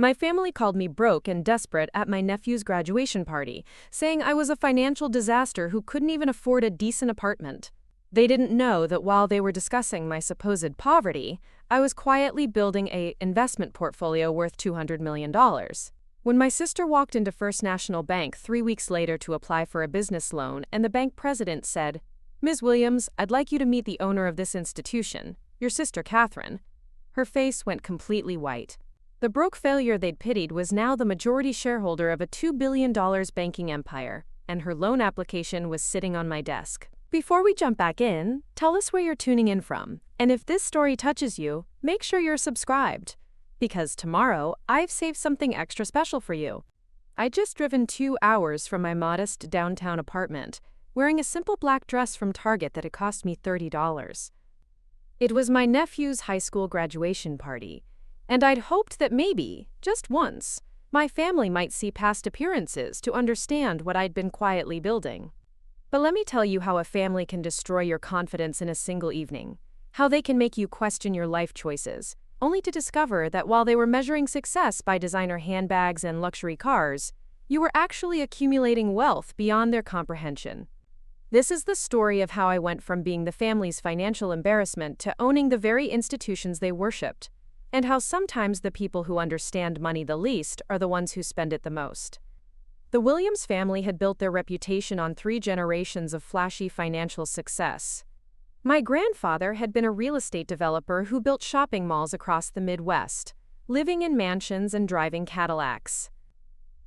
My family called me broke and desperate at my nephew's graduation party, saying I was a financial disaster who couldn't even afford a decent apartment. They didn't know that while they were discussing my supposed poverty, I was quietly building an investment portfolio worth $200 million. When my sister walked into First National Bank 3 weeks later to apply for a business loan, and the bank president said, "Ms. Williams, I'd like you to meet the owner of this institution, your sister Catherine," her face went completely white. The broke failure they'd pitied was now the majority shareholder of a $2 billion banking empire, and her loan application was sitting on my desk. Before we jump back in, tell us where you're tuning in from, and if this story touches you, make sure you're subscribed. Because tomorrow, I've saved something extra special for you. I'd just driven 2 hours from my modest downtown apartment, wearing a simple black dress from Target that had cost me $30. It was my nephew's high school graduation party, and I'd hoped that maybe, just once, my family might see past appearances to understand what I'd been quietly building. But let me tell you how a family can destroy your confidence in a single evening, how they can make you question your life choices, only to discover that while they were measuring success by designer handbags and luxury cars, you were actually accumulating wealth beyond their comprehension. This is the story of how I went from being the family's financial embarrassment to owning the very institutions they worshipped, and how sometimes the people who understand money the least are the ones who spend it the most. The Williams family had built their reputation on 3 generations of flashy financial success. My grandfather had been a real estate developer who built shopping malls across the Midwest, living in mansions and driving Cadillacs.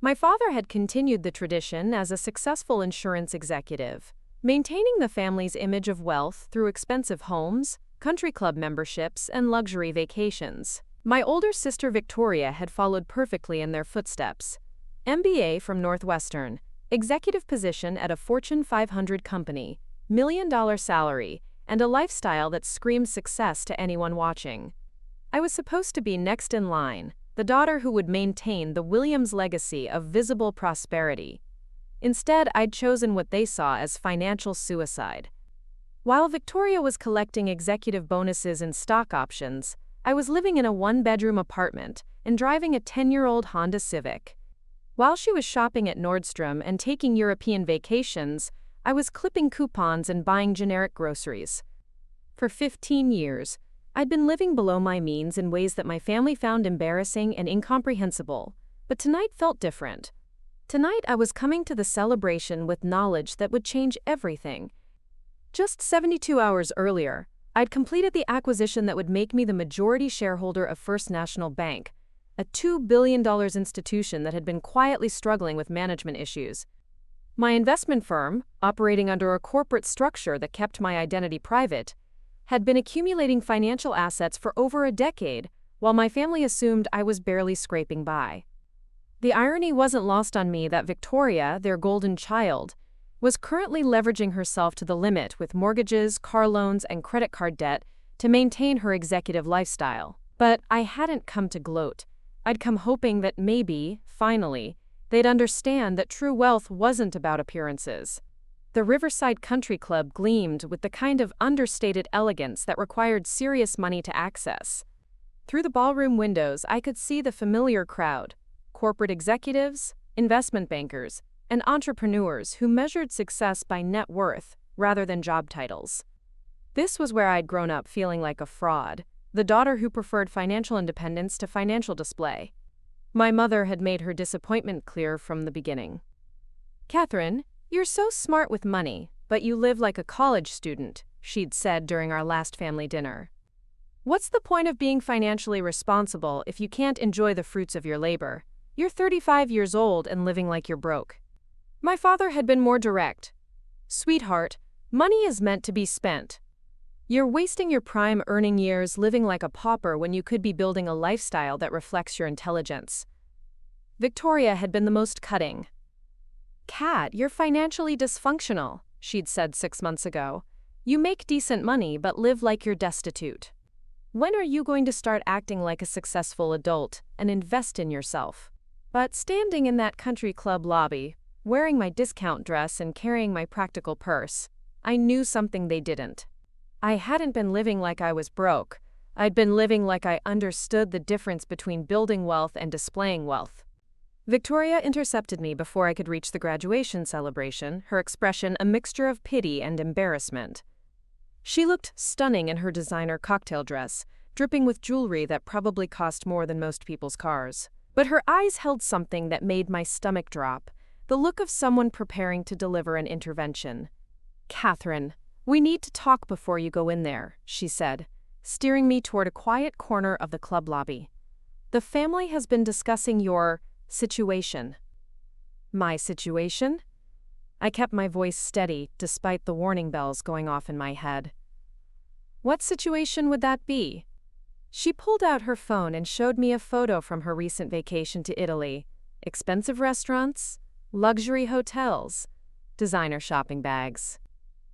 My father had continued the tradition as a successful insurance executive, maintaining the family's image of wealth through expensive homes, country club memberships, and luxury vacations. My older sister Victoria had followed perfectly in their footsteps. MBA from Northwestern, executive position at a Fortune 500 company, $1 million salary, and a lifestyle that screamed success to anyone watching. I was supposed to be next in line, the daughter who would maintain the Williams legacy of visible prosperity. Instead, I'd chosen what they saw as financial suicide. While Victoria was collecting executive bonuses and stock options, I was living in a 1-bedroom apartment and driving a 10-year-old Honda Civic. While she was shopping at Nordstrom and taking European vacations, I was clipping coupons and buying generic groceries. For 15 years, I'd been living below my means in ways that my family found embarrassing and incomprehensible, but tonight felt different. Tonight I was coming to the celebration with knowledge that would change everything. Just 72 hours earlier, I'd completed the acquisition that would make me the majority shareholder of First National Bank, a $2 billion institution that had been quietly struggling with management issues. My investment firm, operating under a corporate structure that kept my identity private, had been accumulating financial assets for over a decade, while my family assumed I was barely scraping by. The irony wasn't lost on me that Victoria, their golden child, was currently leveraging herself to the limit with mortgages, car loans, and credit card debt to maintain her executive lifestyle. But I hadn't come to gloat. I'd come hoping that maybe, finally, they'd understand that true wealth wasn't about appearances. The Riverside Country Club gleamed with the kind of understated elegance that required serious money to access. Through the ballroom windows, I could see the familiar crowd: corporate executives, investment bankers, and entrepreneurs who measured success by net worth rather than job titles. This was where I'd grown up feeling like a fraud, the daughter who preferred financial independence to financial display. My mother had made her disappointment clear from the beginning. "Catherine, you're so smart with money, but you live like a college student," she'd said during our last family dinner. "What's the point of being financially responsible if you can't enjoy the fruits of your labor? You're 35 years old and living like you're broke." My father had been more direct. "Sweetheart, money is meant to be spent. You're wasting your prime earning years living like a pauper when you could be building a lifestyle that reflects your intelligence." Victoria had been the most cutting. "Kat, you're financially dysfunctional," she'd said 6 months ago. "You make decent money but live like you're destitute. When are you going to start acting like a successful adult and invest in yourself?" But standing in that country club lobby, wearing my discount dress and carrying my practical purse, I knew something they didn't. I hadn't been living like I was broke. I'd been living like I understood the difference between building wealth and displaying wealth. Victoria intercepted me before I could reach the graduation celebration, her expression a mixture of pity and embarrassment. She looked stunning in her designer cocktail dress, dripping with jewelry that probably cost more than most people's cars. But her eyes held something that made my stomach drop, the look of someone preparing to deliver an intervention. "Catherine, we need to talk before you go in there," she said, steering me toward a quiet corner of the club lobby. "The family has been discussing your situation." My situation? I kept my voice steady, despite the warning bells going off in my head. "What situation would that be?" She pulled out her phone and showed me a photo from her recent vacation to Italy. Expensive restaurants, luxury hotels, designer shopping bags.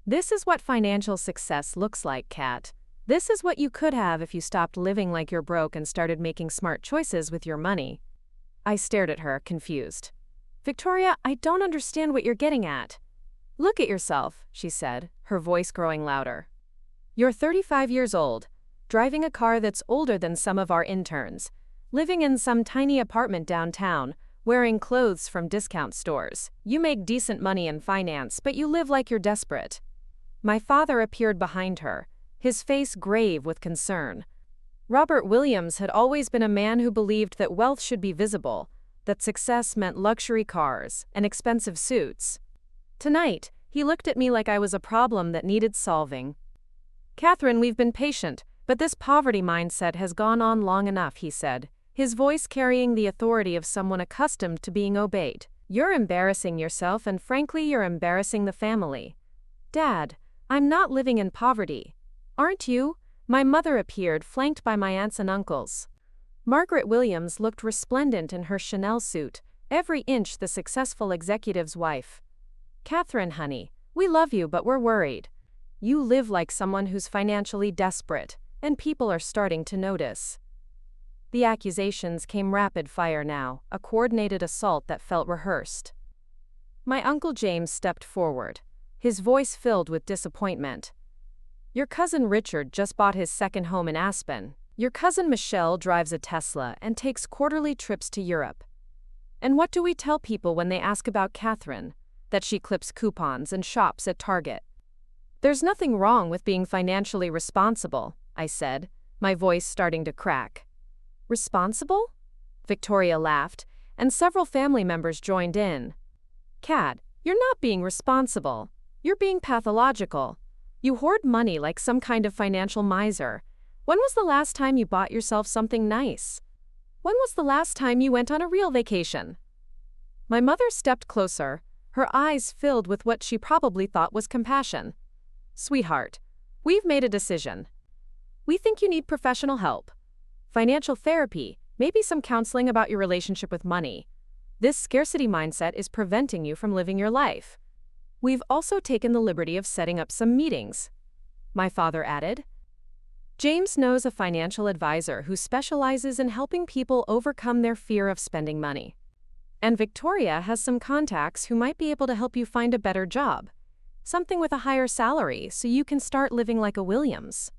"This is what financial success looks like, Kat. This is what you could have if you stopped living like you're broke and started making smart choices with your money." I stared at her, confused. "Victoria, I don't understand what you're getting at." "Look at yourself," she said, her voice growing louder. "You're 35 years old, driving a car that's older than some of our interns, living in some tiny apartment downtown, wearing clothes from discount stores. You make decent money in finance, but you live like you're desperate." My father appeared behind her, his face grave with concern. Robert Williams had always been a man who believed that wealth should be visible, that success meant luxury cars and expensive suits. Tonight, he looked at me like I was a problem that needed solving. "Catherine, we've been patient, but this poverty mindset has gone on long enough," he said, his voice carrying the authority of someone accustomed to being obeyed. "You're embarrassing yourself, and frankly, you're embarrassing the family." "Dad, I'm not living in poverty." "Aren't you?" My mother appeared, flanked by my aunts and uncles. Margaret Williams looked resplendent in her Chanel suit, every inch the successful executive's wife. "Catherine, honey, we love you, but we're worried. You live like someone who's financially desperate, and people are starting to notice." The accusations came rapid fire now, a coordinated assault that felt rehearsed. My Uncle James stepped forward, his voice filled with disappointment. "Your cousin Richard just bought his second home in Aspen. Your cousin Michelle drives a Tesla and takes quarterly trips to Europe. And what do we tell people when they ask about Catherine? That she clips coupons and shops at Target." "There's nothing wrong with being financially responsible," I said, my voice starting to crack. "Responsible?" Victoria laughed, and several family members joined in. "Kat, you're not being responsible. You're being pathological. You hoard money like some kind of financial miser. When was the last time you bought yourself something nice? When was the last time you went on a real vacation?" My mother stepped closer, her eyes filled with what she probably thought was compassion. "Sweetheart, we've made a decision. We think you need professional help. Financial therapy, maybe some counseling about your relationship with money. This scarcity mindset is preventing you from living your life. We've also taken the liberty of setting up some meetings," my father added. "James knows a financial advisor who specializes in helping people overcome their fear of spending money. And Victoria has some contacts who might be able to help you find a better job, something with a higher salary so you can start living like a Williams."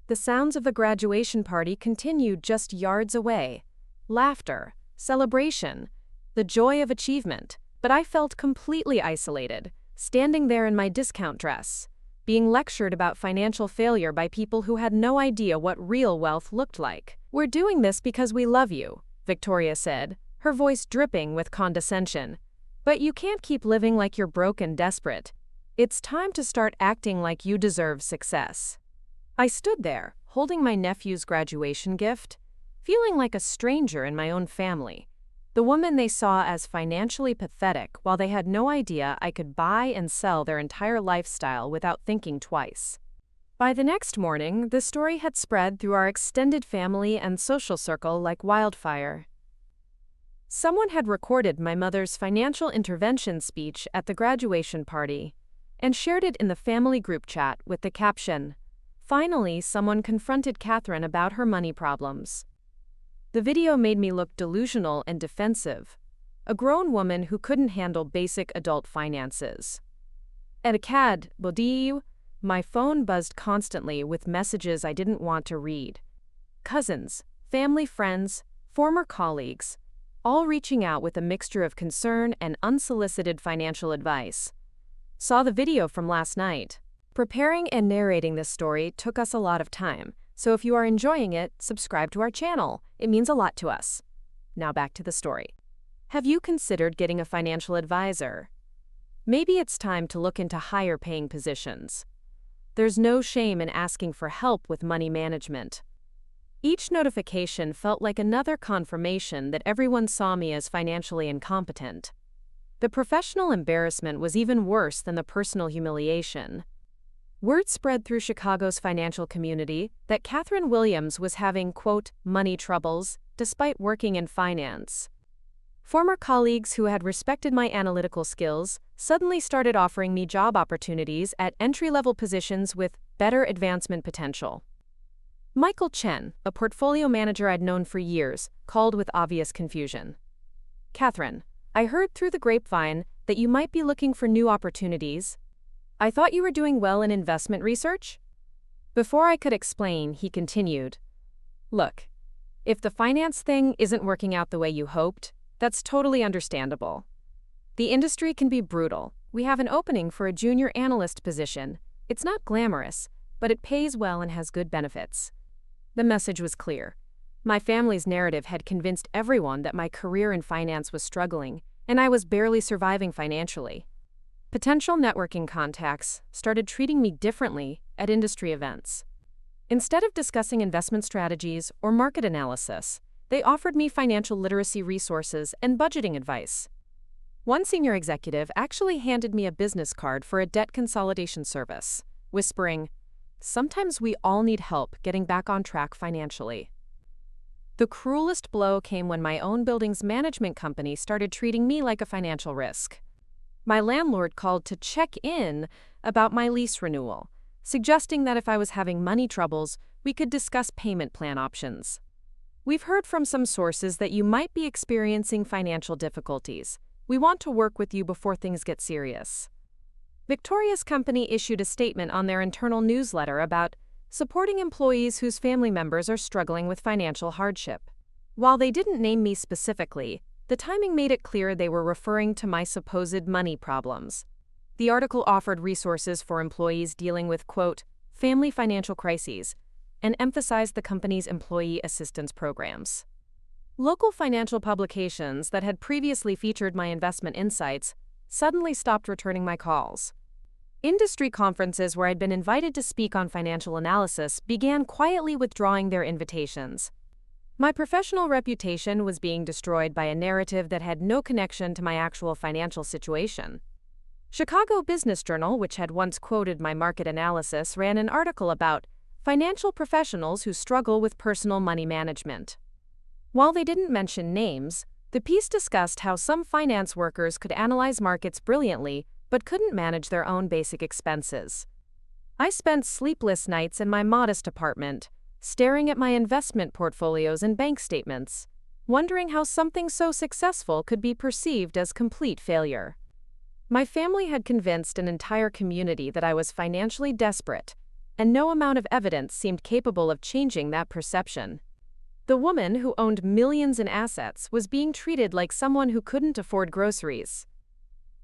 The sounds of the graduation party continued just yards away. Laughter, celebration, the joy of achievement, but I felt completely isolated, standing there in my discount dress, being lectured about financial failure by people who had no idea what real wealth looked like. "We're doing this because we love you," Victoria said, her voice dripping with condescension. "But you can't keep living like you're broke and desperate. It's time to start acting like you deserve success." I stood there, holding my nephew's graduation gift, feeling like a stranger in my own family, the woman they saw as financially pathetic while they had no idea I could buy and sell their entire lifestyle without thinking twice. By the next morning, the story had spread through our extended family and social circle like wildfire. Someone had recorded my mother's financial intervention speech at the graduation party and shared it in the family group chat with the caption, "Finally, someone confronted Catherine about her money problems." The video made me look delusional and defensive, a grown woman who couldn't handle basic adult finances. At a CAD, my phone buzzed constantly with messages I didn't want to read. Cousins, family friends, former colleagues, all reaching out with a mixture of concern and unsolicited financial advice. Saw the video from last night. Preparing and narrating this story took us a lot of time, so if you are enjoying it, subscribe to our channel. It means a lot to us. Now back to the story. Have you considered getting a financial advisor? Maybe it's time to look into higher paying positions. There's no shame in asking for help with money management. Each notification felt like another confirmation that everyone saw me as financially incompetent. The professional embarrassment was even worse than the personal humiliation. Word spread through Chicago's financial community that Catherine Williams was having, quote, money troubles, despite working in finance. Former colleagues who had respected my analytical skills suddenly started offering me job opportunities at entry-level positions with better advancement potential. Michael Chen, a portfolio manager I'd known for years, called with obvious confusion. "Catherine, I heard through the grapevine that you might be looking for new opportunities. I thought you were doing well in investment research?" Before I could explain, he continued, "Look, if the finance thing isn't working out the way you hoped, that's totally understandable. The industry can be brutal. We have an opening for a junior analyst position. It's not glamorous, but it pays well and has good benefits." The message was clear. My family's narrative had convinced everyone that my career in finance was struggling, and I was barely surviving financially. Potential networking contacts started treating me differently at industry events. Instead of discussing investment strategies or market analysis, they offered me financial literacy resources and budgeting advice. One senior executive actually handed me a business card for a debt consolidation service, whispering, "Sometimes we all need help getting back on track financially." The cruelest blow came when my own building's management company started treating me like a financial risk. My landlord called to check in about my lease renewal, suggesting that if I was having money troubles, we could discuss payment plan options. "We've heard from some sources that you might be experiencing financial difficulties. We want to work with you before things get serious." Victoria's company issued a statement on their internal newsletter about supporting employees whose family members are struggling with financial hardship. While they didn't name me specifically, the timing made it clear they were referring to my supposed money problems. The article offered resources for employees dealing with, quote, family financial crises, and emphasized the company's employee assistance programs. Local financial publications that had previously featured my investment insights suddenly stopped returning my calls. Industry conferences where I'd been invited to speak on financial analysis began quietly withdrawing their invitations. My professional reputation was being destroyed by a narrative that had no connection to my actual financial situation. Chicago Business Journal, which had once quoted my market analysis, ran an article about financial professionals who struggle with personal money management. While they didn't mention names, the piece discussed how some finance workers could analyze markets brilliantly but couldn't manage their own basic expenses. I spent sleepless nights in my modest apartment, staring at my investment portfolios and bank statements, wondering how something so successful could be perceived as complete failure. My family had convinced an entire community that I was financially desperate, and no amount of evidence seemed capable of changing that perception. The woman who owned millions in assets was being treated like someone who couldn't afford groceries.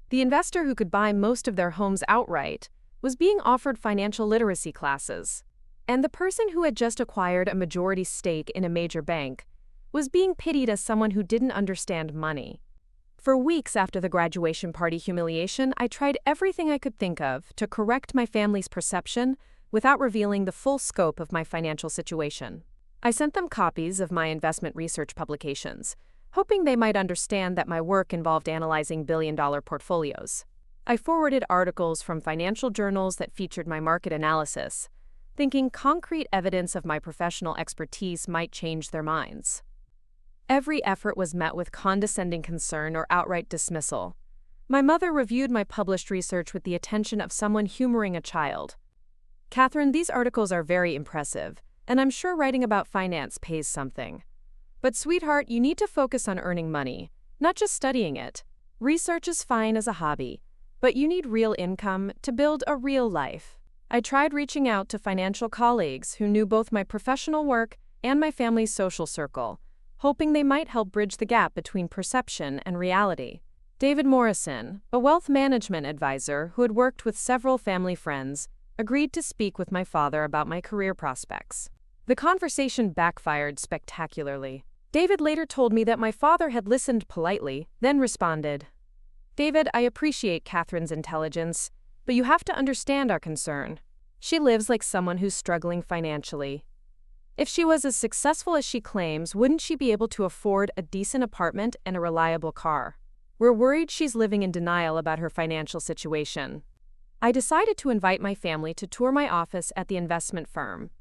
The investor who could buy most of their homes outright was being offered financial literacy classes, and the person who had just acquired a majority stake in a major bank was being pitied as someone who didn't understand money. For weeks after the graduation party humiliation, I tried everything I could think of to correct my family's perception without revealing the full scope of my financial situation. I sent them copies of my investment research publications, hoping they might understand that my work involved analyzing billion-dollar portfolios. I forwarded articles from financial journals that featured my market analysis, thinking concrete evidence of my professional expertise might change their minds. Every effort was met with condescending concern or outright dismissal. My mother reviewed my published research with the attention of someone humoring a child. "Catherine, these articles are very impressive, and I'm sure writing about finance pays something. But sweetheart, you need to focus on earning money, not just studying it. Research is fine as a hobby, but you need real income to build a real life." I tried reaching out to financial colleagues who knew both my professional work and my family's social circle, hoping they might help bridge the gap between perception and reality. David Morrison, a wealth management advisor who had worked with several family friends, agreed to speak with my father about my career prospects. The conversation backfired spectacularly. David later told me that my father had listened politely, then responded, "David, I appreciate Catherine's intelligence, but you have to understand our concern. She lives like someone who's struggling financially. If she was as successful as she claims, wouldn't she be able to afford a decent apartment and a reliable car? We're worried she's living in denial about her financial situation." I decided to invite my family to tour my office at the investment firm,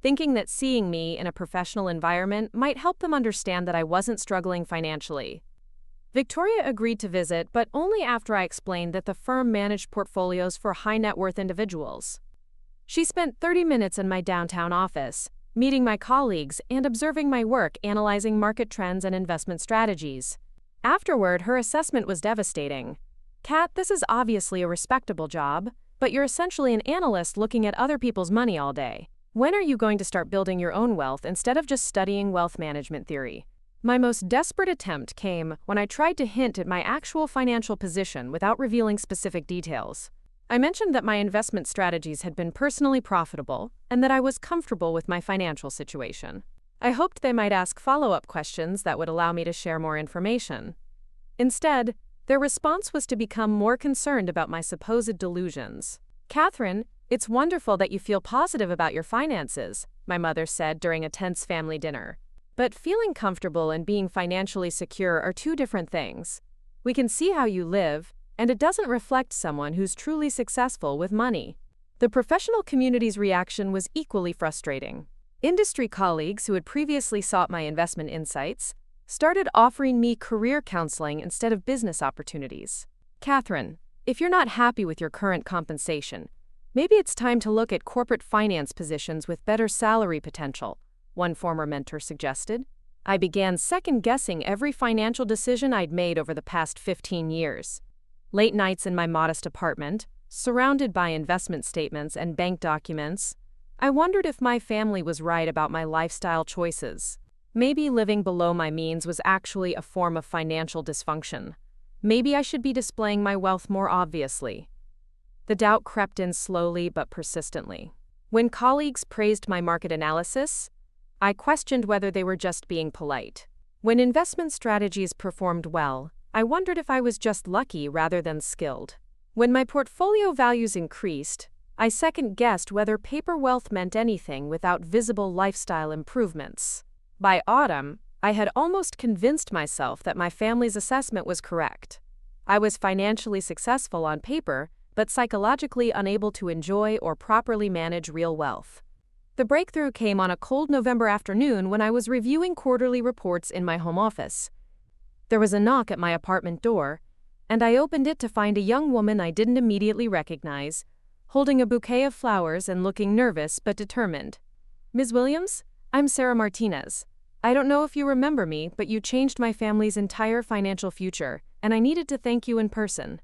thinking that seeing me in a professional environment might help them understand that I wasn't struggling financially. Victoria agreed to visit, but only after I explained that the firm managed portfolios for high-net-worth individuals. She spent 30 minutes in my downtown office, meeting my colleagues and observing my work analyzing market trends and investment strategies. Afterward, her assessment was devastating. "Kat, this is obviously a respectable job, but you're essentially an analyst looking at other people's money all day. When are you going to start building your own wealth instead of just studying wealth management theory?" My most desperate attempt came when I tried to hint at my actual financial position without revealing specific details. I mentioned that my investment strategies had been personally profitable and that I was comfortable with my financial situation. I hoped they might ask follow-up questions that would allow me to share more information. Instead, their response was to become more concerned about my supposed delusions. "Catherine, it's wonderful that you feel positive about your finances," my mother said during a tense family dinner. "But feeling comfortable and being financially secure are two different things. We can see how you live, and it doesn't reflect someone who's truly successful with money." The professional community's reaction was equally frustrating. Industry colleagues who had previously sought my investment insights started offering me career counseling instead of business opportunities. "Catherine, if you're not happy with your current compensation, maybe it's time to look at corporate finance positions with better salary potential," one former mentor suggested. I began second-guessing every financial decision I'd made over the past 15 years. Late nights in my modest apartment, surrounded by investment statements and bank documents, I wondered if my family was right about my lifestyle choices. Maybe living below my means was actually a form of financial dysfunction. Maybe I should be displaying my wealth more obviously. The doubt crept in slowly but persistently. When colleagues praised my market analysis, I questioned whether they were just being polite. When investment strategies performed well, I wondered if I was just lucky rather than skilled. When my portfolio values increased, I second-guessed whether paper wealth meant anything without visible lifestyle improvements. By autumn, I had almost convinced myself that my family's assessment was correct. I was financially successful on paper, but psychologically unable to enjoy or properly manage real wealth. The breakthrough came on a cold November afternoon when I was reviewing quarterly reports in my home office. There was a knock at my apartment door, and I opened it to find a young woman I didn't immediately recognize, holding a bouquet of flowers and looking nervous but determined. "Ms. Williams, I'm Sarah Martinez. I don't know if you remember me, but you changed my family's entire financial future, and I needed to thank you in person."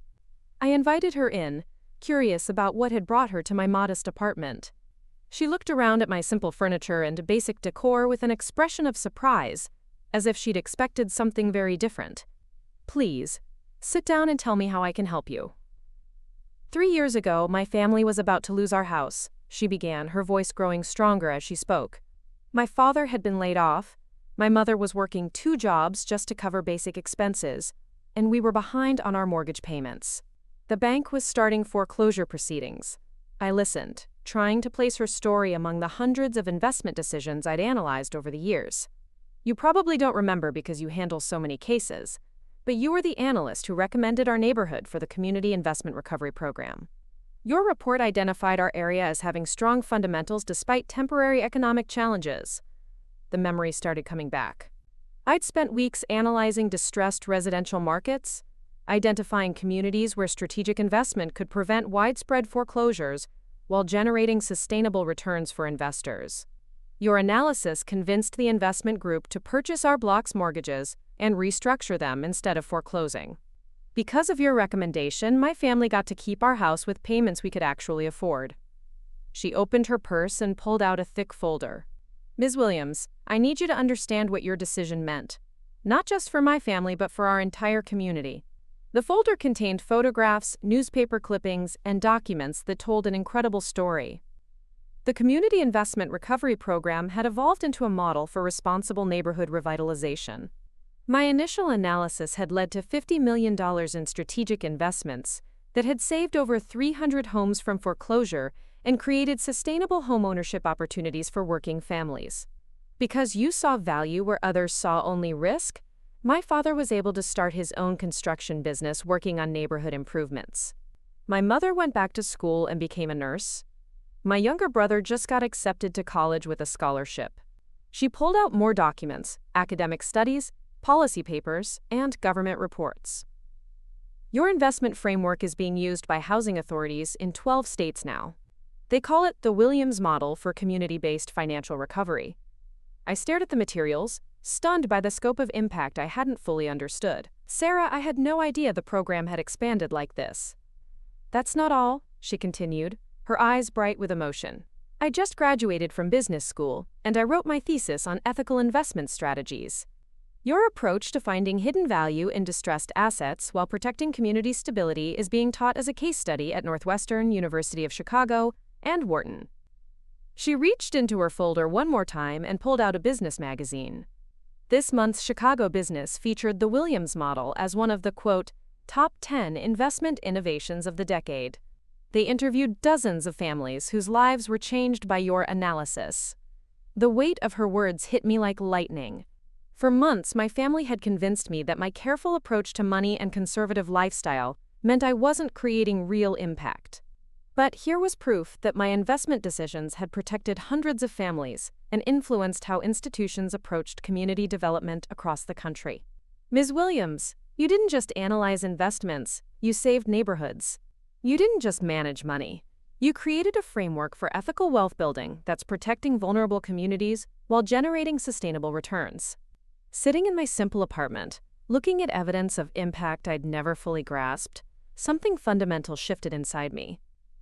I invited her in, curious about what had brought her to my modest apartment. She looked around at my simple furniture and basic decor with an expression of surprise, as if she'd expected something very different. "Please, sit down and tell me how I can help you." 3 years ago, my family was about to lose our house, she began, her voice growing stronger as she spoke. My father had been laid off, my mother was working 2 jobs just to cover basic expenses, and we were behind on our mortgage payments. The bank was starting foreclosure proceedings. I listened, trying to place her story among the hundreds of investment decisions I'd analyzed over the years. "You probably don't remember because you handle so many cases, but you were the analyst who recommended our neighborhood for the Community Investment Recovery Program. Your report identified our area as having strong fundamentals despite temporary economic challenges." The memory started coming back. I'd spent weeks analyzing distressed residential markets, identifying communities where strategic investment could prevent widespread foreclosures while generating sustainable returns for investors. Your analysis convinced the investment group to purchase our block's mortgages and restructure them instead of foreclosing. Because of your recommendation, my family got to keep our house with payments we could actually afford. She opened her purse and pulled out a thick folder. Ms. Williams, I need you to understand what your decision meant. Not just for my family, but for our entire community. The folder contained photographs, newspaper clippings, and documents that told an incredible story. The Community Investment Recovery Program had evolved into a model for responsible neighborhood revitalization. My initial analysis had led to $50 million in strategic investments that had saved over 300 homes from foreclosure and created sustainable homeownership opportunities for working families. Because you saw value where others saw only risk, my father was able to start his own construction business working on neighborhood improvements. My mother went back to school and became a nurse. My younger brother just got accepted to college with a scholarship. She pulled out more documents, academic studies, policy papers, and government reports. Your investment framework is being used by housing authorities in 12 states now. They call it the Williams Model for Community-Based Financial Recovery. I stared at the materials, stunned by the scope of impact I hadn't fully understood. Sarah, I had no idea the program had expanded like this. That's not all, she continued, her eyes bright with emotion. I just graduated from business school, and I wrote my thesis on ethical investment strategies. Your approach to finding hidden value in distressed assets while protecting community stability is being taught as a case study at Northwestern, University of Chicago, and Wharton. She reached into her folder one more time and pulled out a business magazine. This month's Chicago Business featured the Williams Model as one of the, quote, top 10 investment innovations of the decade. They interviewed dozens of families whose lives were changed by your analysis. The weight of her words hit me like lightning. For months, my family had convinced me that my careful approach to money and conservative lifestyle meant I wasn't creating real impact. But here was proof that my investment decisions had protected hundreds of families and influenced how institutions approached community development across the country. Ms. Williams, you didn't just analyze investments, you saved neighborhoods. You didn't just manage money. You created a framework for ethical wealth building that's protecting vulnerable communities while generating sustainable returns. Sitting in my simple apartment, looking at evidence of impact I'd never fully grasped, something fundamental shifted inside me.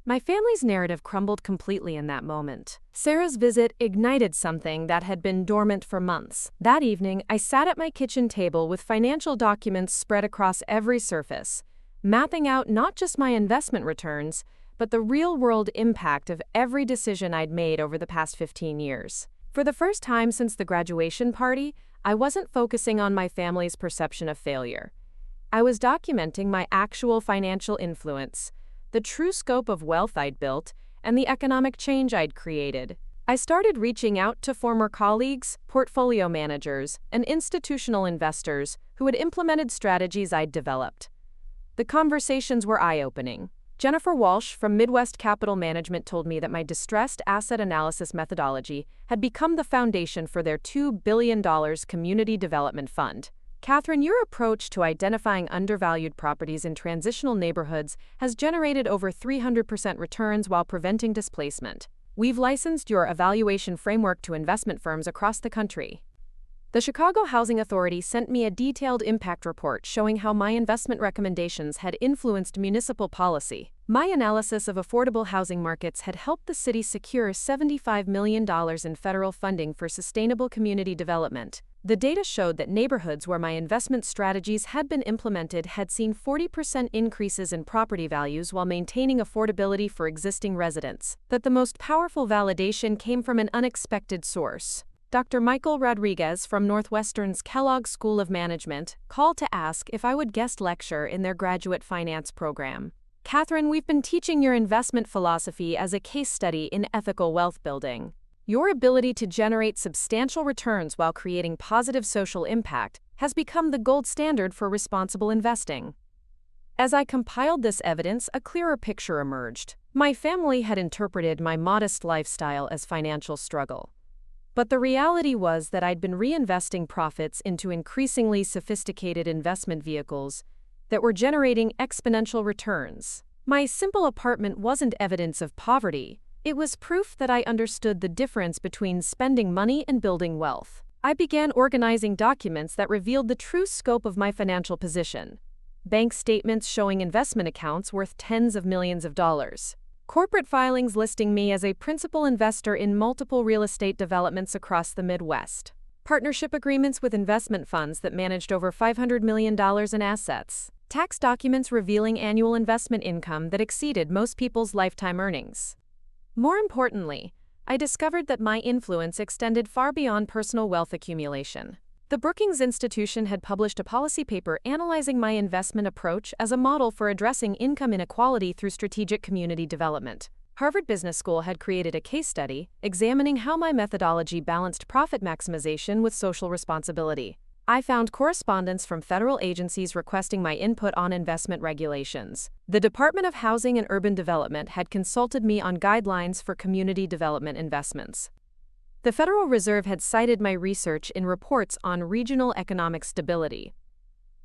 My family's narrative crumbled completely in that moment. Sarah's visit ignited something that had been dormant for months. That evening, I sat at my kitchen table with financial documents spread across every surface, mapping out not just my investment returns, but the real-world impact of every decision I'd made over the past 15 years. For the first time since the graduation party, I wasn't focusing on my family's perception of failure. I was documenting my actual financial influence, the true scope of wealth I'd built, and the economic change I'd created. I started reaching out to former colleagues, portfolio managers, and institutional investors who had implemented strategies I'd developed. The conversations were eye-opening. Jennifer Walsh from Midwest Capital Management told me that my distressed asset analysis methodology had become the foundation for their $2 billion community development fund. Catherine, your approach to identifying undervalued properties in transitional neighborhoods has generated over 300% returns while preventing displacement. We've licensed your evaluation framework to investment firms across the country. The Chicago Housing Authority sent me a detailed impact report showing how my investment recommendations had influenced municipal policy. My analysis of affordable housing markets had helped the city secure $75 million in federal funding for sustainable community development. The data showed that neighborhoods where my investment strategies had been implemented had seen 40% increases in property values while maintaining affordability for existing residents. But the most powerful validation came from an unexpected source. Dr. Michael Rodriguez from Northwestern's Kellogg School of Management called to ask if I would guest lecture in their graduate finance program. Catherine, we've been teaching your investment philosophy as a case study in ethical wealth building. Your ability to generate substantial returns while creating positive social impact has become the gold standard for responsible investing. As I compiled this evidence, a clearer picture emerged. My family had interpreted my modest lifestyle as financial struggle. But the reality was that I'd been reinvesting profits into increasingly sophisticated investment vehicles that were generating exponential returns. My simple apartment wasn't evidence of poverty. It was proof that I understood the difference between spending money and building wealth. I began organizing documents that revealed the true scope of my financial position. Bank statements showing investment accounts worth tens of millions of dollars. Corporate filings listing me as a principal investor in multiple real estate developments across the Midwest. Partnership agreements with investment funds that managed over $500 million in assets. Tax documents revealing annual investment income that exceeded most people's lifetime earnings. More importantly, I discovered that my influence extended far beyond personal wealth accumulation. The Brookings Institution had published a policy paper analyzing my investment approach as a model for addressing income inequality through strategic community development. Harvard Business School had created a case study examining how my methodology balanced profit maximization with social responsibility. I found correspondence from federal agencies requesting my input on investment regulations. The Department of Housing and Urban Development had consulted me on guidelines for community development investments. The Federal Reserve had cited my research in reports on regional economic stability.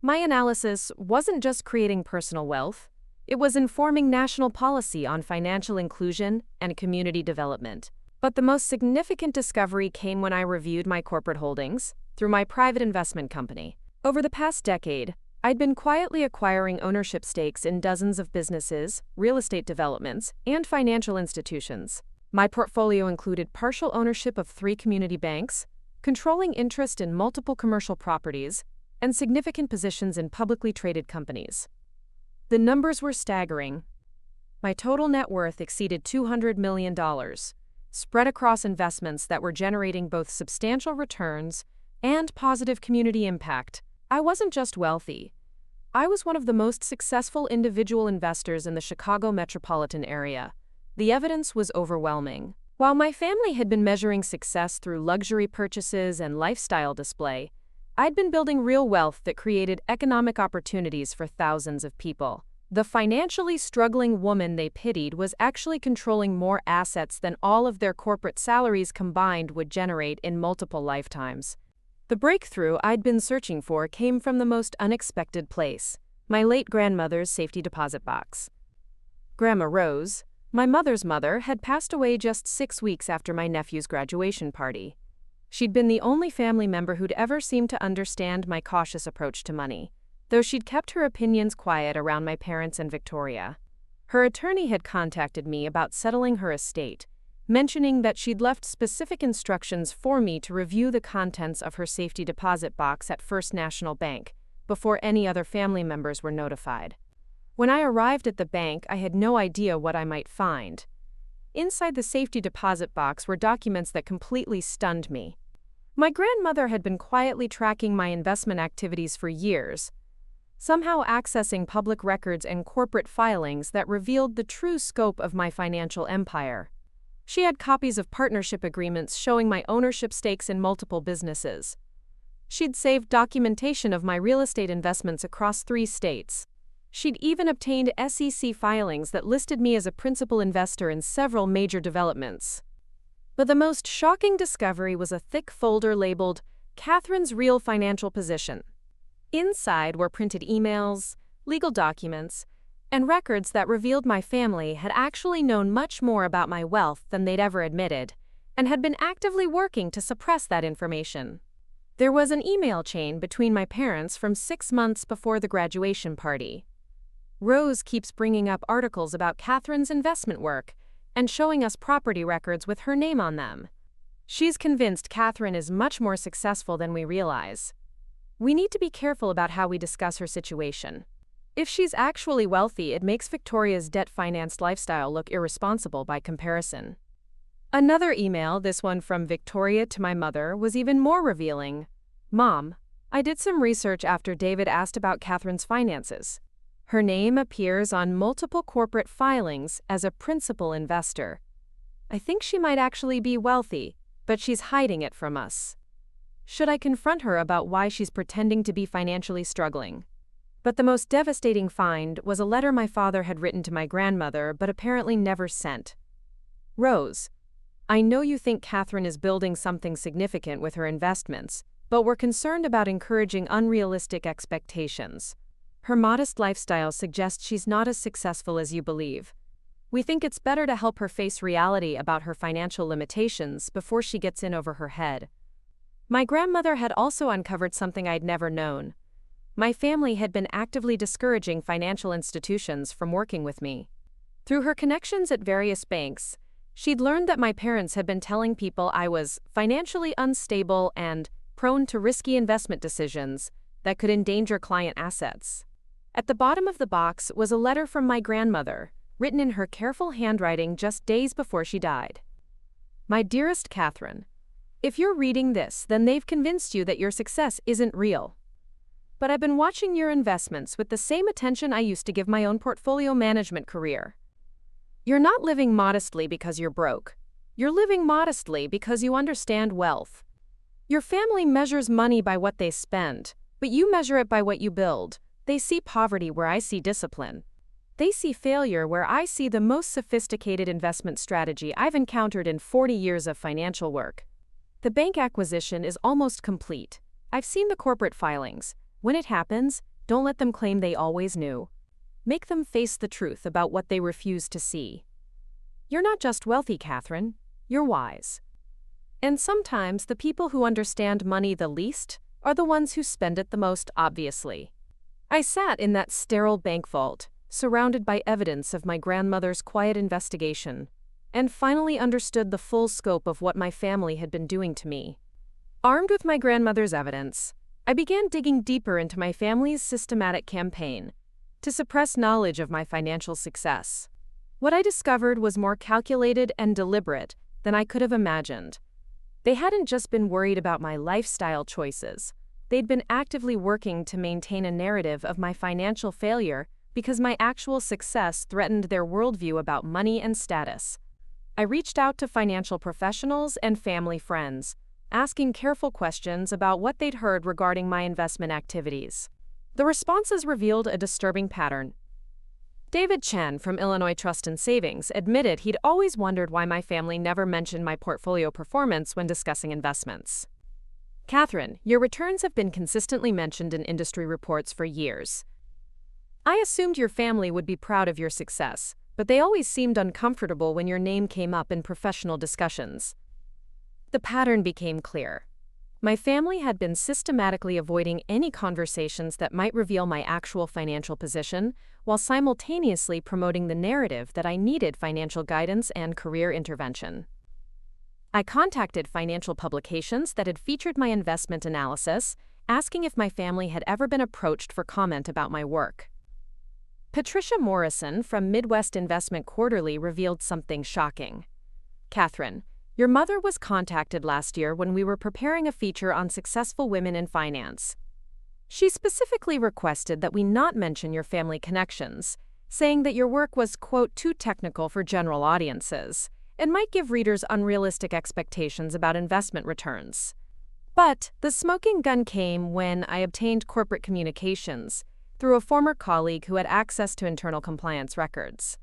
My analysis wasn't just creating personal wealth, it was informing national policy on financial inclusion and community development. But the most significant discovery came when I reviewed my corporate holdings through my private investment company. Over the past decade, I'd been quietly acquiring ownership stakes in dozens of businesses, real estate developments, and financial institutions. My portfolio included partial ownership of 3 community banks, controlling interest in multiple commercial properties, and significant positions in publicly traded companies. The numbers were staggering. My total net worth exceeded $200 million, spread across investments that were generating both substantial returns and positive community impact. I wasn't just wealthy. I was one of the most successful individual investors in the Chicago metropolitan area. The evidence was overwhelming. While my family had been measuring success through luxury purchases and lifestyle display, I'd been building real wealth that created economic opportunities for thousands of people. The financially struggling woman they pitied was actually controlling more assets than all of their corporate salaries combined would generate in multiple lifetimes. The breakthrough I'd been searching for came from the most unexpected place: my late grandmother's safety deposit box. Grandma Rose, my mother's mother, had passed away just 6 weeks after my nephew's graduation party. She'd been the only family member who'd ever seemed to understand my cautious approach to money, though she'd kept her opinions quiet around my parents and Victoria. Her attorney had contacted me about settling her estate, mentioning that she'd left specific instructions for me to review the contents of her safety deposit box at First National Bank before any other family members were notified. When I arrived at the bank, I had no idea what I might find. Inside the safety deposit box were documents that completely stunned me. My grandmother had been quietly tracking my investment activities for years, somehow accessing public records and corporate filings that revealed the true scope of my financial empire. She had copies of partnership agreements showing my ownership stakes in multiple businesses. She'd saved documentation of my real estate investments across 3 states. She'd even obtained SEC filings that listed me as a principal investor in several major developments. But the most shocking discovery was a thick folder labeled "Catherine's Real Financial Position." Inside were printed emails, legal documents, and records that revealed my family had actually known much more about my wealth than they'd ever admitted, and had been actively working to suppress that information. There was an email chain between my parents from 6 months before the graduation party. Rose keeps bringing up articles about Catherine's investment work and showing us property records with her name on them. She's convinced Catherine is much more successful than we realize. We need to be careful about how we discuss her situation. If she's actually wealthy, it makes Victoria's debt-financed lifestyle look irresponsible by comparison. Another email, this one from Victoria to my mother, was even more revealing. "Mom, I did some research after David asked about Catherine's finances. Her name appears on multiple corporate filings as a principal investor. I think she might actually be wealthy, but she's hiding it from us. Should I confront her about why she's pretending to be financially struggling?" But the most devastating find was a letter my father had written to my grandmother but apparently never sent. "Rose, I know you think Catherine is building something significant with her investments, but we're concerned about encouraging unrealistic expectations. Her modest lifestyle suggests she's not as successful as you believe. We think it's better to help her face reality about her financial limitations before she gets in over her head." My grandmother had also uncovered something I'd never known. My family had been actively discouraging financial institutions from working with me. Through her connections at various banks, she'd learned that my parents had been telling people I was financially unstable and prone to risky investment decisions that could endanger client assets. At the bottom of the box was a letter from my grandmother, written in her careful handwriting just days before she died. My dearest Catherine, if you're reading this, then they've convinced you that your success isn't real. But I've been watching your investments with the same attention I used to give my own portfolio management career. You're not living modestly because you're broke. You're living modestly because you understand wealth. Your family measures money by what they spend, but you measure it by what you build. They see poverty where I see discipline. They see failure where I see the most sophisticated investment strategy I've encountered in 40 years of financial work. The bank acquisition is almost complete. I've seen the corporate filings. When it happens, don't let them claim they always knew. Make them face the truth about what they refuse to see. You're not just wealthy, Catherine. You're wise. And sometimes the people who understand money the least are the ones who spend it the most obviously. I sat in that sterile bank vault, surrounded by evidence of my grandmother's quiet investigation, and finally understood the full scope of what my family had been doing to me. Armed with my grandmother's evidence, I began digging deeper into my family's systematic campaign to suppress knowledge of my financial success. What I discovered was more calculated and deliberate than I could have imagined. They hadn't just been worried about my lifestyle choices. They'd been actively working to maintain a narrative of my financial failure because my actual success threatened their worldview about money and status. I reached out to financial professionals and family friends, asking careful questions about what they'd heard regarding my investment activities. The responses revealed a disturbing pattern. David Chen from Illinois Trust and Savings admitted he'd always wondered why my family never mentioned my portfolio performance when discussing investments. Catherine, your returns have been consistently mentioned in industry reports for years. I assumed your family would be proud of your success, but they always seemed uncomfortable when your name came up in professional discussions. The pattern became clear. My family had been systematically avoiding any conversations that might reveal my actual financial position, while simultaneously promoting the narrative that I needed financial guidance and career intervention. I contacted financial publications that had featured my investment analysis, asking if my family had ever been approached for comment about my work. Patricia Morrison from Midwest Investment Quarterly revealed something shocking. Catherine, your mother was contacted last year when we were preparing a feature on successful women in finance. She specifically requested that we not mention your family connections, saying that your work was, quote, too technical for general audiences and might give readers unrealistic expectations about investment returns. But the smoking gun came when I obtained corporate communications through a former colleague who had access to internal compliance records.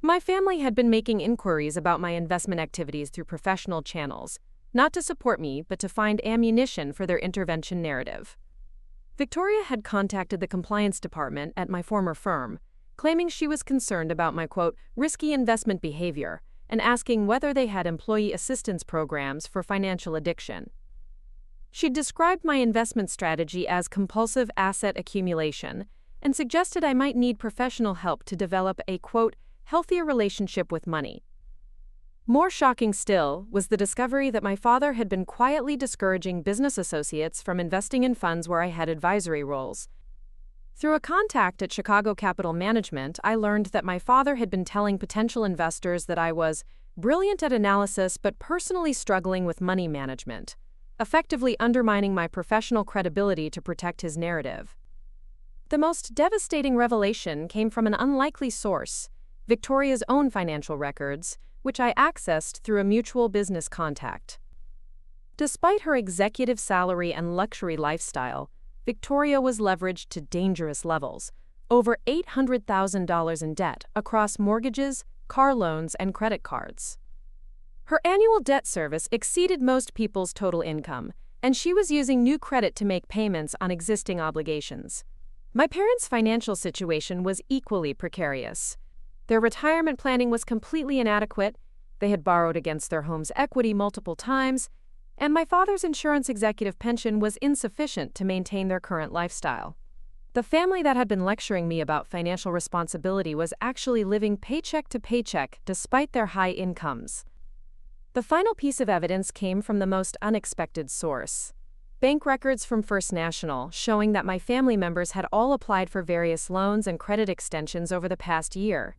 My family had been making inquiries about my investment activities through professional channels, not to support me, but to find ammunition for their intervention narrative. Victoria had contacted the compliance department at my former firm, claiming she was concerned about my, quote, risky investment behavior and asking whether they had employee assistance programs for financial addiction. She described my investment strategy as compulsive asset accumulation and suggested I might need professional help to develop a, quote, healthier relationship with money. More shocking still was the discovery that my father had been quietly discouraging business associates from investing in funds where I had advisory roles. Through a contact at Chicago Capital Management, I learned that my father had been telling potential investors that I was brilliant at analysis but personally struggling with money management, effectively undermining my professional credibility to protect his narrative. The most devastating revelation came from an unlikely source, Victoria's own financial records, which I accessed through a mutual business contact. Despite her executive salary and luxury lifestyle, Victoria was leveraged to dangerous levels, over $800,000 in debt across mortgages, car loans, and credit cards. Her annual debt service exceeded most people's total income, and she was using new credit to make payments on existing obligations. My parents' financial situation was equally precarious. Their retirement planning was completely inadequate, they had borrowed against their home's equity multiple times, and my father's insurance executive pension was insufficient to maintain their current lifestyle. The family that had been lecturing me about financial responsibility was actually living paycheck to paycheck despite their high incomes. The final piece of evidence came from the most unexpected source. Bank records from First National showing that my family members had all applied for various loans and credit extensions over the past year.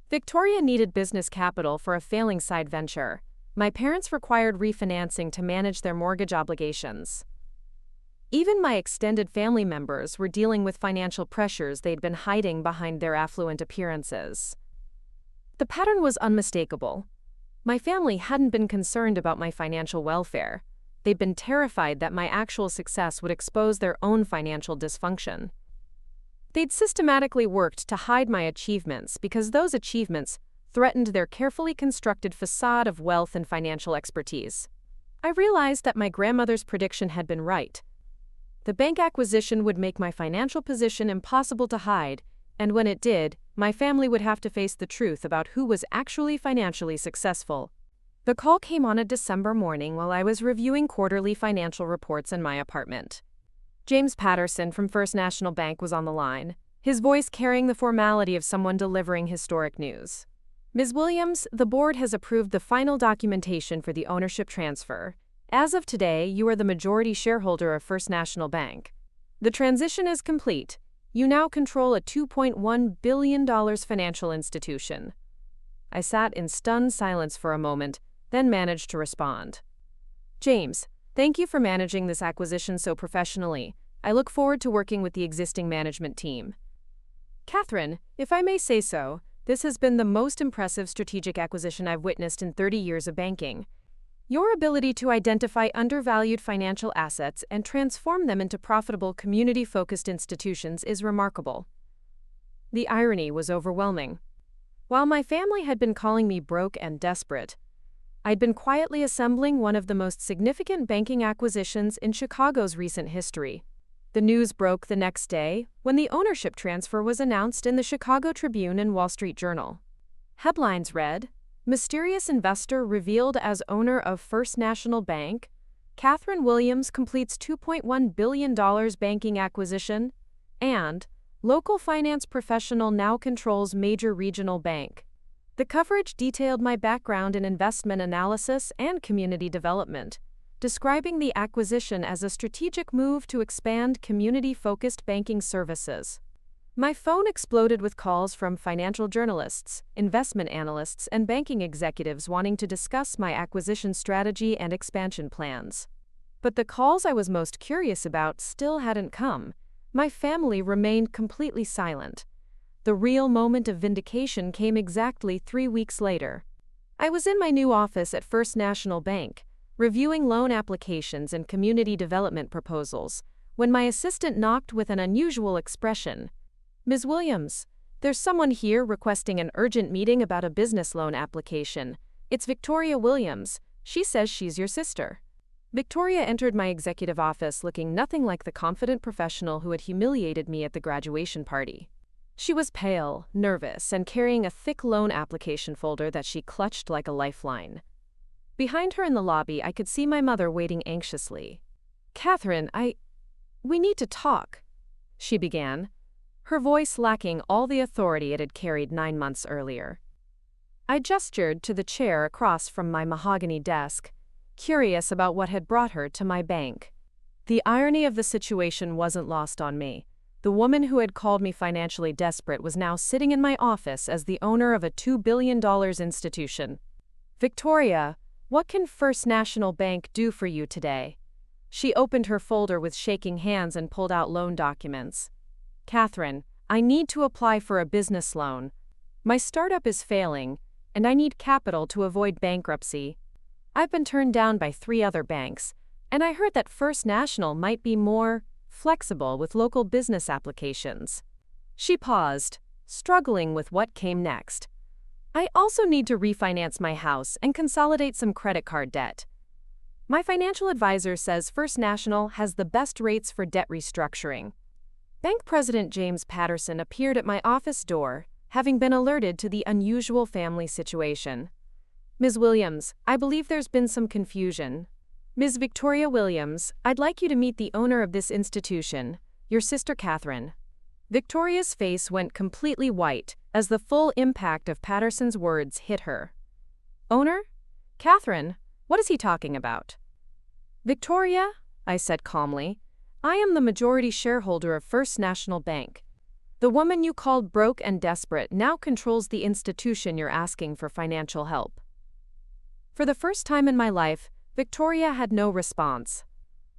Victoria needed business capital for a failing side venture. My parents required refinancing to manage their mortgage obligations. Even my extended family members were dealing with financial pressures they'd been hiding behind their affluent appearances. The pattern was unmistakable. My family hadn't been concerned about my financial welfare. They'd been terrified that my actual success would expose their own financial dysfunction. They'd systematically worked to hide my achievements because those achievements threatened their carefully constructed facade of wealth and financial expertise. I realized that my grandmother's prediction had been right. The bank acquisition would make my financial position impossible to hide, and when it did, my family would have to face the truth about who was actually financially successful. The call came on a December morning while I was reviewing quarterly financial reports in my apartment. James Patterson from First National Bank was on the line, his voice carrying the formality of someone delivering historic news. Ms. Williams, the board has approved the final documentation for the ownership transfer. As of today, you are the majority shareholder of First National Bank. The transition is complete. You now control a $2.1 billion financial institution. I sat in stunned silence for a moment, then managed to respond. James, thank you for managing this acquisition so professionally. I look forward to working with the existing management team. Catherine, if I may say so, this has been the most impressive strategic acquisition I've witnessed in 30 years of banking. Your ability to identify undervalued financial assets and transform them into profitable community-focused institutions is remarkable. The irony was overwhelming. While my family had been calling me broke and desperate, I'd been quietly assembling one of the most significant banking acquisitions in Chicago's recent history. The news broke the next day when the ownership transfer was announced in the Chicago Tribune and Wall Street Journal. Headlines read, "Mysterious investor revealed as owner of First National Bank. Catherine Williams completes $2.1 billion banking acquisition," and "Local finance professional now controls major regional bank." The coverage detailed my background in investment analysis and community development, describing the acquisition as a strategic move to expand community-focused banking services. My phone exploded with calls from financial journalists, investment analysts, and banking executives wanting to discuss my acquisition strategy and expansion plans. But the calls I was most curious about still hadn't come. My family remained completely silent. The real moment of vindication came exactly 3 weeks later. I was in my new office at First National Bank, reviewing loan applications and community development proposals, when my assistant knocked with an unusual expression. "Ms. Williams, there's someone here requesting an urgent meeting about a business loan application. It's Victoria Williams. She says she's your sister." Victoria entered my executive office looking nothing like the confident professional who had humiliated me at the graduation party. She was pale, nervous, and carrying a thick loan application folder that she clutched like a lifeline. Behind her in the lobby, I could see my mother waiting anxiously. "Catherine, we need to talk," she began, her voice lacking all the authority it had carried 9 months earlier. I gestured to the chair across from my mahogany desk, curious about what had brought her to my bank. The irony of the situation wasn't lost on me. The woman who had called me financially desperate was now sitting in my office as the owner of a $2 billion institution. "Victoria, what can First National Bank do for you today?" She opened her folder with shaking hands and pulled out loan documents. "Catherine, I need to apply for a business loan. My startup is failing, and I need capital to avoid bankruptcy. I've been turned down by 3 other banks, and I heard that First National might be more flexible with local business applications." She paused, struggling with what came next. "I also need to refinance my house and consolidate some credit card debt. My financial advisor says First National has the best rates for debt restructuring." Bank President James Patterson appeared at my office door, having been alerted to the unusual family situation. "Ms. Williams, I believe there's been some confusion. Ms. Victoria Williams, I'd like you to meet the owner of this institution. Your sister Catherine. Victoria's face went completely white as the full impact of Patterson's words hit her. Owner? Catherine, what is he talking about? Victoria, I said calmly, I am the majority shareholder of First National Bank. The woman you called broke and desperate now controls the institution you're asking for financial help. For the first time in my life, Victoria had no response.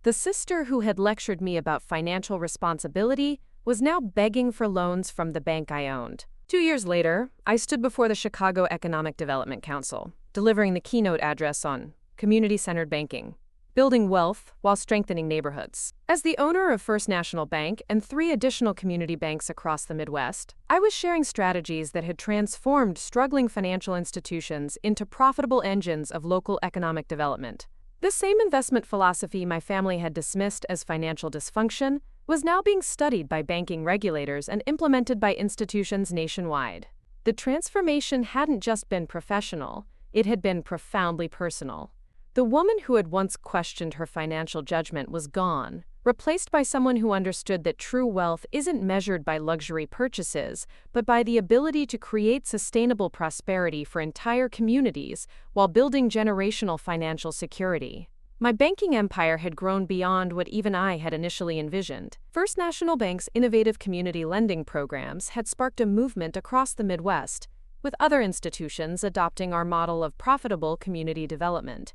The sister who had lectured me about financial responsibility was now begging for loans from the bank I owned. 2 years later, I stood before the Chicago Economic Development Council, delivering the keynote address on community-centered banking, building wealth while strengthening neighborhoods. As the owner of First National Bank and 3 additional community banks across the Midwest, I was sharing strategies that had transformed struggling financial institutions into profitable engines of local economic development. This same investment philosophy my family had dismissed as financial dysfunction was now being studied by banking regulators and implemented by institutions nationwide. The transformation hadn't just been professional, it had been profoundly personal. The woman who had once questioned her financial judgment was gone, replaced by someone who understood that true wealth isn't measured by luxury purchases, but by the ability to create sustainable prosperity for entire communities while building generational financial security. My banking empire had grown beyond what even I had initially envisioned. First National Bank's innovative community lending programs had sparked a movement across the Midwest, with other institutions adopting our model of profitable community development.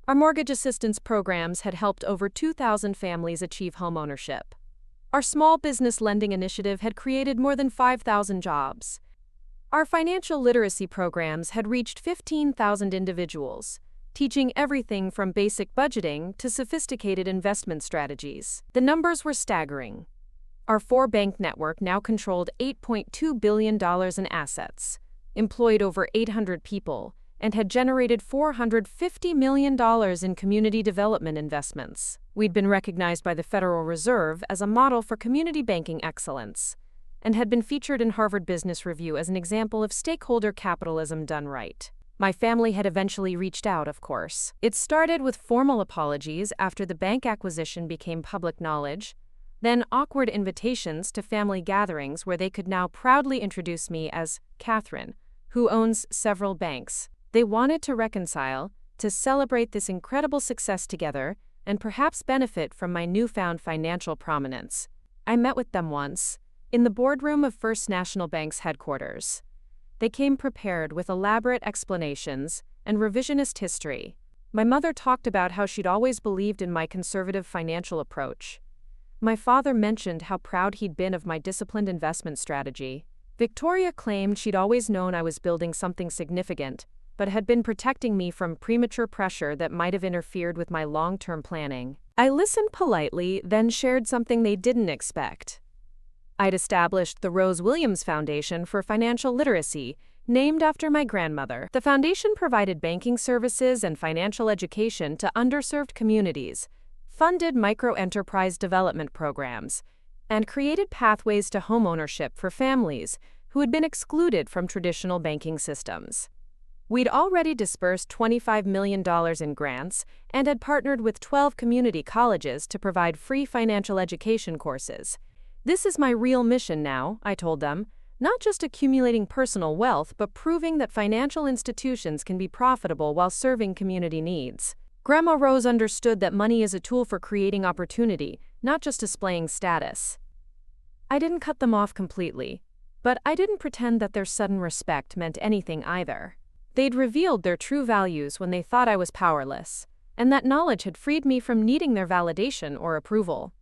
Our mortgage assistance programs had helped over 2,000 families achieve homeownership. Our small business lending initiative had created more than 5,000 jobs. Our financial literacy programs had reached 15,000 individuals, teaching everything from basic budgeting to sophisticated investment strategies. The numbers were staggering. Our 4-bank network now controlled $8.2 billion in assets, employed over 800 people, and had generated $450 million in community development investments. We'd been recognized by the Federal Reserve as a model for community banking excellence, and had been featured in Harvard Business Review as an example of stakeholder capitalism done right. My family had eventually reached out, of course. It started with formal apologies after the bank acquisition became public knowledge, then awkward invitations to family gatherings where they could now proudly introduce me as Catherine, who owns several banks. They wanted to reconcile, to celebrate this incredible success together, and perhaps benefit from my newfound financial prominence. I met with them once, in the boardroom of First National Bank's headquarters. They came prepared with elaborate explanations and revisionist history. My mother talked about how she'd always believed in my conservative financial approach. My father mentioned how proud he'd been of my disciplined investment strategy. Victoria claimed she'd always known I was building something significant, but had been protecting me from premature pressure that might have interfered with my long-term planning. I listened politely, then shared something they didn't expect. I'd established the Rose Williams Foundation for Financial Literacy, named after my grandmother. The foundation provided banking services and financial education to underserved communities, funded micro-enterprise development programs, and created pathways to homeownership for families who had been excluded from traditional banking systems. We'd already disbursed $25 million in grants and had partnered with 12 community colleges to provide free financial education courses. This is my real mission now, I told them, not just accumulating personal wealth, but proving that financial institutions can be profitable while serving community needs. Grandma Rose understood that money is a tool for creating opportunity, not just displaying status. I didn't cut them off completely, but I didn't pretend that their sudden respect meant anything either. They'd revealed their true values when they thought I was powerless, and that knowledge had freed me from needing their validation or approval.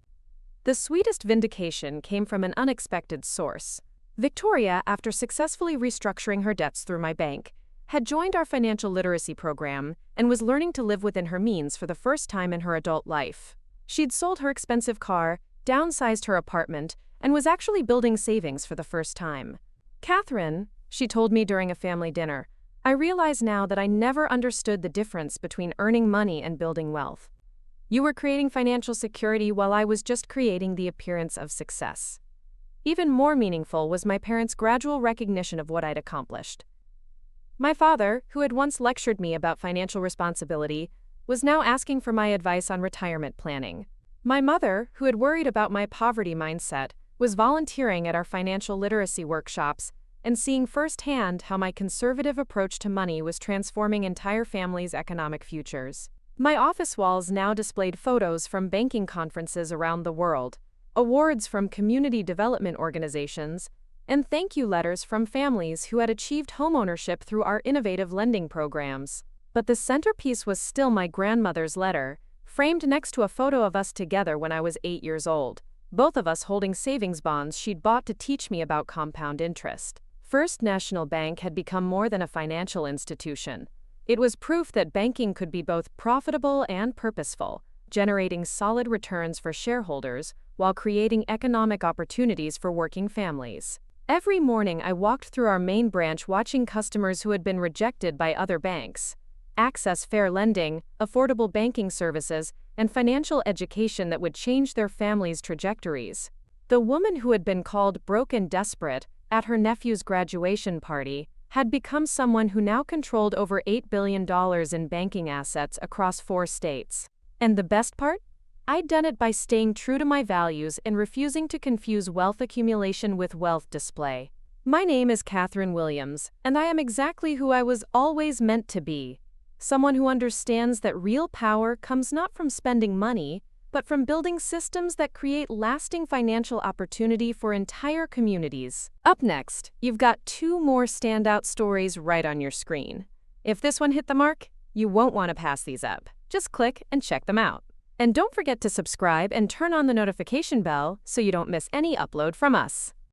The sweetest vindication came from an unexpected source. Victoria, after successfully restructuring her debts through my bank, had joined our financial literacy program and was learning to live within her means for the first time in her adult life. She'd sold her expensive car, downsized her apartment, and was actually building savings for the first time. Catherine, she told me during a family dinner, I realize now that I never understood the difference between earning money and building wealth. You were creating financial security while I was just creating the appearance of success. Even more meaningful was my parents' gradual recognition of what I'd accomplished. My father, who had once lectured me about financial responsibility, was now asking for my advice on retirement planning. My mother, who had worried about my poverty mindset, was volunteering at our financial literacy workshops and seeing firsthand how my conservative approach to money was transforming entire families' economic futures. My office walls now displayed photos from banking conferences around the world, awards from community development organizations, and thank you letters from families who had achieved homeownership through our innovative lending programs. But the centerpiece was still my grandmother's letter, framed next to a photo of us together when I was 8 years old, both of us holding savings bonds she'd bought to teach me about compound interest. First National Bank had become more than a financial institution. It was proof that banking could be both profitable and purposeful, generating solid returns for shareholders while creating economic opportunities for working families. Every morning I walked through our main branch watching customers who had been rejected by other banks access fair lending, affordable banking services, and financial education that would change their families' trajectories. The woman who had been called broke and desperate at her nephew's graduation party had become someone who now controlled over $8 billion in banking assets across 4 states. And the best part? I'd done it by staying true to my values and refusing to confuse wealth accumulation with wealth display. My name is Catherine Williams, and I am exactly who I was always meant to be. Someone who understands that real power comes not from spending money, but from building systems that create lasting financial opportunity for entire communities. Up next, you've got 2 more standout stories right on your screen. If this one hit the mark, you won't want to pass these up. Just click and check them out. And don't forget to subscribe and turn on the notification bell so you don't miss any upload from us.